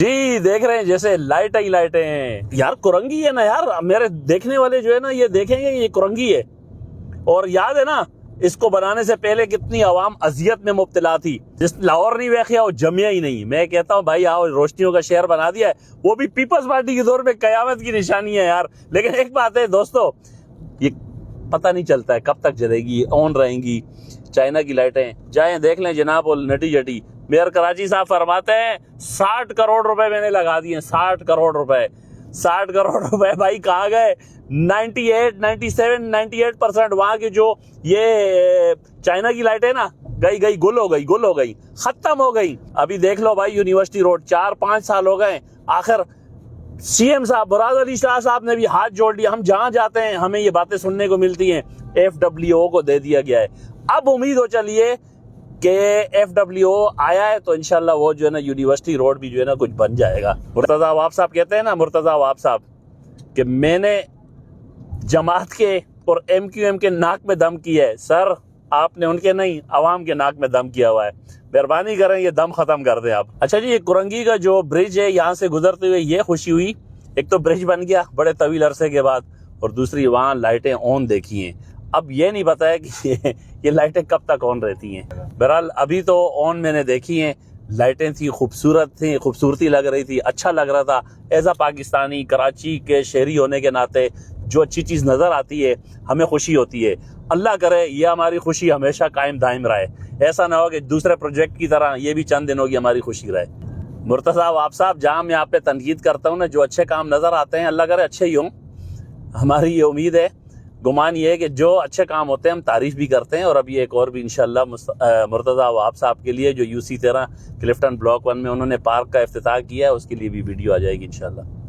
जी देख रहे हैं जैसे लाइट ही लाइटें हैं यार, कुरंगी है ना यार। मेरे देखने वाले जो है ना ये देखेंगे ये कुरंगी है। और याद है ना इसको बनाने से पहले कितनी आवाम अजियत में मुब्तला थी। जिस लाहौर नहीं देखा वो जमिया ही नहीं। मैं कहता हूँ भाई आओ, रोशनियों का शहर बना दिया है, वो भी पीपल्स पार्टी के दौर में कयामत की निशानी है यार। लेकिन एक बात है दोस्तों, ये पता नहीं चलता है कब तक जलेगी, ऑन रहेंगी। चाइना की लाइटें जाए देख लें जनाब। और नटी जटी मेयर कराची साहब फरमाते हैं 60 करोड़ रुपए मैंने लगा दिए। 60 करोड़ रुपए, 60 करोड़ रुपए भाई कहाँ गए? 98, 97, 98% वहां की जो ये चाइना की लाइट है ना गई गुल हो गई, खत्म हो गई। अभी देख लो भाई यूनिवर्सिटी रोड 4-5 साल हो गए। आखिर सीएम साहब मुराद अली शाह साहब ने भी हाथ जोड़ लिया। हम जहां जाते हैं हमें ये बातें सुनने को मिलती हैं, FWO को दे दिया गया है। अब उम्मीद हो चलिए कि FWO आया है तो इंशाल्लाह वो जो है ना यूनिवर्सिटी रोड भी जो है ना कुछ बन जाएगा। मुर्तजा अवाब साहब कहते हैं ना, मुर्तजा अवाब साहब, कि मैंने जमात के और MQM के नाक में दम किया है। सर आपने उनके नहीं, अवाम के नाक में दम किया हुआ है। मेहरबानी करें ये दम खत्म कर दें आप। अच्छा जी, ये कुरंगी का जो ब्रिज है यहाँ से गुजरते हुए ये खुशी हुई, एक तो ब्रिज बन गया बड़े तवील अरसे के बाद, और दूसरी वहाँ लाइटें ऑन देखी हैं। अब ये नहीं पता है कि ये लाइटें कब तक ऑन रहती हैं। बहरहाल अभी तो ऑन मैंने देखी हैं, लाइटें थी, खूबसूरत थी, खूबसूरती लग रही थी, अच्छा लग रहा था। एज अ पाकिस्तानी, कराची के शहरी होने के नाते जो अच्छी चीज़ नज़र आती है हमें खुशी होती है। अल्लाह करे ये हमारी खुशी हमेशा कायम दायम रहे। ऐसा ना हो कि दूसरे प्रोजेक्ट की तरह ये भी चंद दिनों की हमारी खुशी रहे। मुर्तज़ा अवाब साहब, जहाँ मैं आप पे तनकीद करता हूँ ना, जो अच्छे काम नज़र आते हैं अल्लाह करे अच्छे ही हों। हमारी ये उम्मीद है, गुमान ये है कि जो अच्छे काम होते हैं हम तारीफ भी करते हैं। और अभी एक और भी इंशाल्लाह मुर्तज़ा अवाब साहब के लिए जो UC 13 क्लिफ्टन ब्लॉक 1 में उन्होंने पार्क का इफ्तिताह किया है, उसके लिए भी वीडियो आ जाएगी इंशाल्लाह।